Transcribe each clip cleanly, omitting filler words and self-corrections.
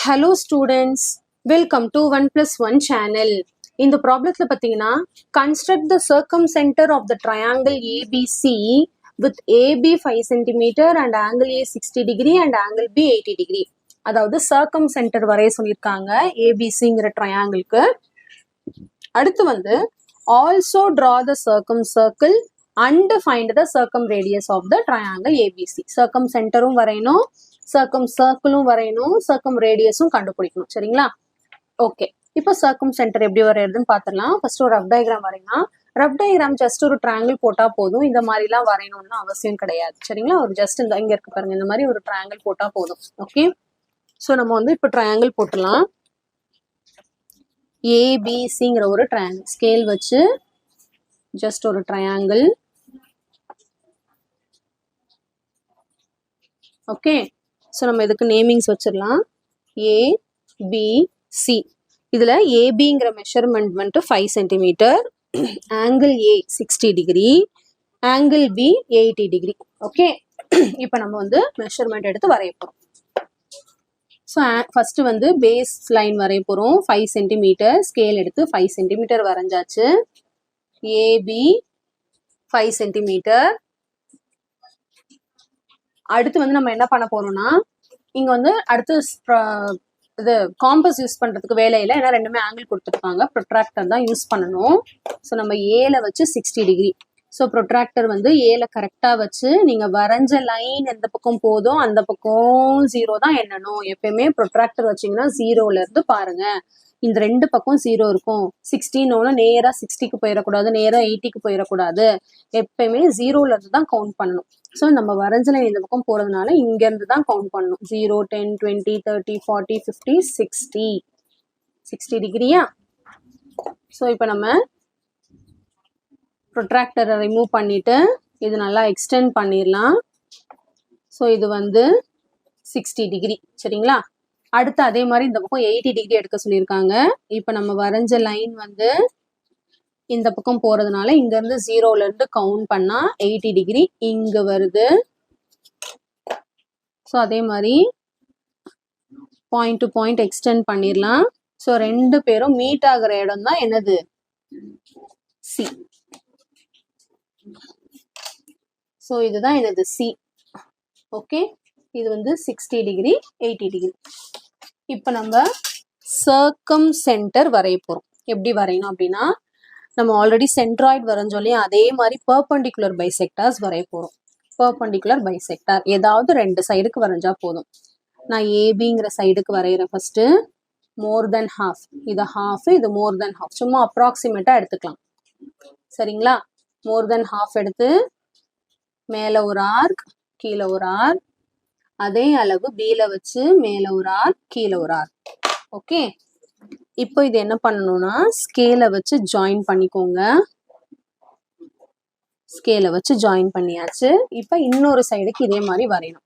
Hello students, welcome to 1+1 channel. இந்த ப்ராப்ளத்தில் பார்த்தீங்கன்னா construct the circumcenter of the triangle ABC with AB 5 cm and angle A 60 degree and angle B 80 degree. அதாவது circumcenter வரைய சொல்லியிருக்காங்க ABCங்கிற ட்ரையாங்கிளுக்கு. அடுத்து வந்து also draw the circumcircle and find the circumradius of the triangle ABC. circumcenterம் வரையணும், circumcircle வரையணும், circumradiusம் கண்டுபிடிக்கணும். சரிங்களா? Okay, இப்போ circumcenter எப்படி வரையறதுன்னு பார்த்துடலாம். ஃபர்ஸ்ட் ஒரு ரஃப் டயக்ராம் வரையலாம். ரஃப் டயக்ராம் ஜஸ்ட் ஒரு ட்ரையாங்கிள் போட்டா போதும், இந்த மாதிரிலாம் வரையணும்னு அவசியம் கிடையாது. சரிங்களா? ஒரு ஜஸ்ட் இந்த இங்க இருக்கு பாருங்க, இந்த மாதிரி ஒரு ட்ரையாங்கிள் போட்டா போதும். ஓகே, ஸோ நம்ம வந்து இப்போ ட்ரையாங்கிள் போட்டுடலாம். ஏபிசிங்கிற ஒரு ட்ரையாங்கிள் ஸ்கேல் வச்சு ஜஸ்ட் ஒரு ட்ரையாங்கிள். ஓகே, ஸோ நம்ம இதுக்கு நேமிங்ஸ் வச்சிடலாம். ஏபிசி. இதில் ஏபிங்கிற மெஷர்மெண்ட் வந்துட்டு 5 centimetre, angle A 60 degree, angle B 80 degree. Okay, இப்போ நம்ம வந்து மெஷர்மெண்ட் எடுத்து வரைய போகிறோம். ஸோ ஃபர்ஸ்ட் வந்து பேஸ் லைன் வரைய போகிறோம். 5 சென்டிமீட்டர் ஸ்கேல் எடுத்து 5 சென்டிமீட்டர் வரைஞ்சாச்சு. AB 5 centimetre. அடுத்து வந்து நம்ம என்ன பண்ண போறோம்னா, இங்க வந்து அடுத்து இது காம்பஸ் யூஸ் பண்றதுக்கு வேலையில, ஏன்னா ரெண்டுமே ஆங்கிள் கொடுத்துருக்காங்க, ப்ரொட்ராக்டர் தான் யூஸ் பண்ணணும். ஸோ நம்ம ஏல வச்சு 60 டிகிரி. ஸோ ப்ரொட்ராக்டர் வந்து ஏல கரெக்டா வச்சு நீங்க வரைஞ்ச லைன் எந்த பக்கம் போதும் அந்த பக்கம் 0 தான் எண்ணணும். எப்பயுமே ப்ரொட்ராக்டர் வச்சீங்கன்னா 0ல இருந்து பாருங்க, இந்த ரெண்டு பக்கம் 0 இருக்கும். 16 நேரா 60க்கு போயிடக்கூடாது, நேரா 80க்கு போயிடக்கூடாது. எப்பயுமே 0ல இருந்து தான் கவுண்ட் பண்ணணும். ஸோ நம்ம வரைஞ்ச லைன் இந்த பக்கம் போறதுனால இங்க இருந்து தான் கவுண்ட் பண்ணணும். 0, 10, 20, 30, 40, 50, 60 டிகிரியா. ஸோ இப்போ நம்ம ப்ரொட்ராக்டரை ரிமூவ் பண்ணிட்டு இது நல்லா எக்ஸ்டெண்ட் பண்ணிடலாம். ஸோ இது வந்து 60 டிகிரி. சரிங்களா? அடுத்து அதே மாதிரி இந்த பக்கம் 80 டிகிரி எடுக்க சொல்லியிருக்காங்க. இப்போ நம்ம வரைஞ்ச லைன் வந்து இந்த பக்கம் போறதுனால இங்க இருந்து 0ல இருந்து கவுண்ட் பண்ணா 80 டிகிரி இங்க வருது. ஸோ அதே மாதிரி பாயிண்ட் டு பாயிண்ட் எக்ஸ்டெண்ட் பண்ணிடலாம். ஸோ ரெண்டு பேரும் மீட் ஆகிற இடம் தான் என்னது? சி. ஸோ இதுதான் என்னது? சி. ஓகே, இது வந்து 60 டிகிரி 80 டிகிரி. இப்போ நம்ம சர்க்கம்சென்டர் வரைய போறோம். எப்படி வரையணும் அப்படின்னா, நம்ம ஆல்ரெடி சென்ட்ராய்டு வரைஞ்சோம் இல்லையா, அதே மாதிரி பெர்பெண்டிகுலர் பைசெக்டார்ஸ் வரைய போறோம். பெர்பெண்டிகுலர் பைசெக்டார் ஏதாவது ரெண்டு சைடுக்கு வரைஞ்சா போதும். நான் ஏபிங்கிற சைடுக்கு வரைகிறேன். ஃபர்ஸ்ட் மோர் தென் ஹாஃப், இது ஹாஃப், இது மோர் தென் ஹாஃப், சும்மா அப்ராக்சிமேட்டா எடுத்துக்கலாம். சரிங்களா? மோர் தென் ஹாஃப் எடுத்து மேல ஒரு ஆர்க், கீழே ஒரு ஆர்க், அதே அளவு பீல வச்சு மேல ஒரு ஆர்க், கீழே ஒரு ஆர்க். ஓகே, இப்போ இது என்ன பண்ணணும்னா ஸ்கேலை வச்சு ஜாயின் பண்ணிக்கோங்க. ஸ்கேலை வச்சு ஜாயின் பண்ணியாச்சு. இப்போ இன்னொரு சைடுக்கு இதே மாதிரி வரையணும்.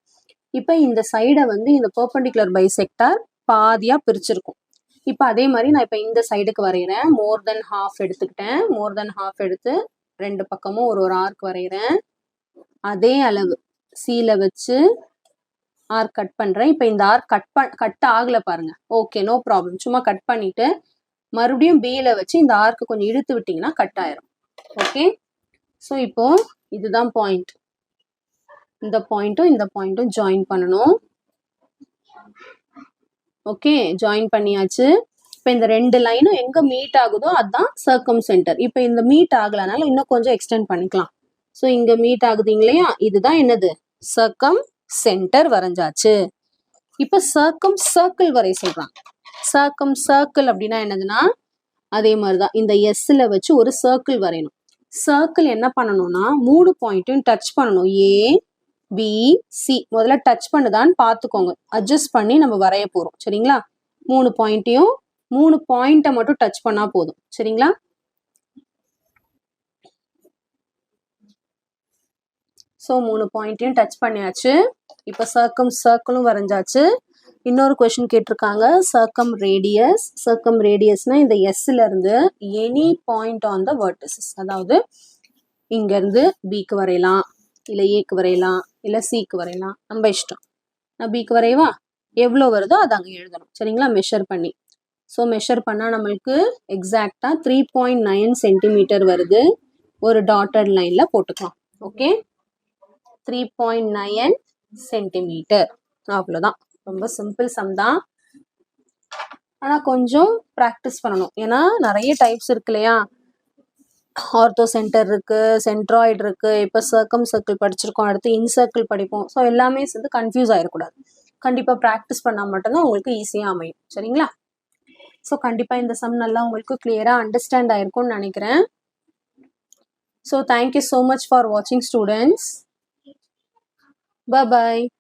இப்போ இந்த சைடை வந்து இந்த பெர்பெண்டிகுலர் பைசெக்டார் பாதியா பிரிச்சிருக்கும். இப்போ அதே மாதிரி நான் இப்போ இந்த சைடுக்கு வரைகிறேன். மோர் தென் ஹாஃப் எடுத்துக்கிட்டேன். மோர் தென் ஹாஃப் எடுத்து ரெண்டு பக்கமும் ஒரு ஒரு ஆர்க் வரைகிறேன். அதே அளவு சீல வச்சு ஆர்க் கட் பண்றேன். இப்போ இந்த ஆர்க் கட் ஆகல பாருங்க. Okay, no problem. சும்மா கட் பண்ணிட்டு மறுபடியும் பீல வச்சு இந்த ஆர்க்கு கொஞ்சம் இழுத்து விட்டீங்கன்னா கட் ஆயிரும். ஓகே, ஸோ இப்போ இதுதான் பாயிண்ட். இந்த பாயிண்ட்டும் ஜாயின் பண்ணணும். ஓகே, ஜாயின் பண்ணியாச்சு. இப்போ இந்த ரெண்டு லைனும் எங்க மீட் ஆகுதோ அதுதான் சர்க்கம்சென்டர். இப்போ இந்த மீட் ஆகலனால இன்னும் கொஞ்சம் எக்ஸ்டெண்ட் பண்ணிக்கலாம். ஸோ இங்க மீட் ஆகுது இல்லையா, இதுதான் என்னது? சர்க்கம்சென்டர் வரைஞ்சாச்சு. இப்போ சர்க்கிள் வரைய சொல்றாங்க. சர்க்கிள் அப்படின்னா என்னதுன்னா, அதே மாதிரிதான் இந்த எஸ்ல வச்சு ஒரு சர்க்கிள் வரையணும். சர்க்கிள் என்ன பண்ணணும்னா 3 பாயிண்ட்டையும் டச் பண்ணணும். ஏ பி சி முதல்ல டச் பண்ணுதான்னு பார்த்துக்கோங்க. அட்ஜஸ்ட் பண்ணி நம்ம வரைய போறோம். சரிங்களா? 3 பாயிண்ட்டை மட்டும் டச் பண்ணா போதும். சரிங்களா? ஸோ 3 பாயிண்ட்டையும் டச் பண்ணியாச்சு. இப்போ சர்க்கிளும் வரைஞ்சாச்சு. இன்னொரு கொஸ்டின் கேட்டிருக்காங்க, சர்க்கம் ரேடியஸ்னா இந்த எஸ்ல இருந்து any point on the vertices, அதாவது இங்க இருந்து பிக்கு வரையலாம், இல்ல ஏக்கு வரையலாம், இல்ல சிக்கு வரையலாம், நம்ம இஷ்டம். நான் பிக்கு வரையவா? எவ்வளோ வருதோ அதை அங்கே எழுதணும். சரிங்களா? மெஷர் பண்ணி. ஸோ மெஷர் பண்ணால் நம்மளுக்கு எக்ஸாக்டாக 3.9 சென்டிமீட்டர் வருது. ஒரு டாட்டட் லைனில் போட்டுக்கலாம். Okay, 3.9 centimetre. அவ்வளோதான். ரொம்ப சிம்பிள் சம் தான். ஆனால் கொஞ்சம் ப்ராக்டிஸ் பண்ணணும். ஏன்னா நிறைய டைப்ஸ் இருக்கு இல்லையா? ஆர்த்தோ சென்டர் இருக்கு, சென்ட்ராய்டு இருக்கு, இப்போ சர்க்கம் சர்க்கிள் படிச்சிருக்கோம், அடுத்து இன்சர்க்கிள் படிப்போம். ஸோ எல்லாமே சேர்ந்து கன்ஃபியூஸ் ஆகிடக்கூடாது. கண்டிப்பாக ப்ராக்டிஸ் பண்ணால் மட்டும்தான் உங்களுக்கு ஈஸியாக அமையும். சரிங்களா? ஸோ கண்டிப்பாக இந்த சம் நல்லா உங்களுக்கு கிளியராக அண்டர்ஸ்டாண்ட் ஆயிருக்கும்னு நினைக்கிறேன். So thank you so much for வாட்சிங் ஸ்டூடெண்ட்ஸ். Bye bye.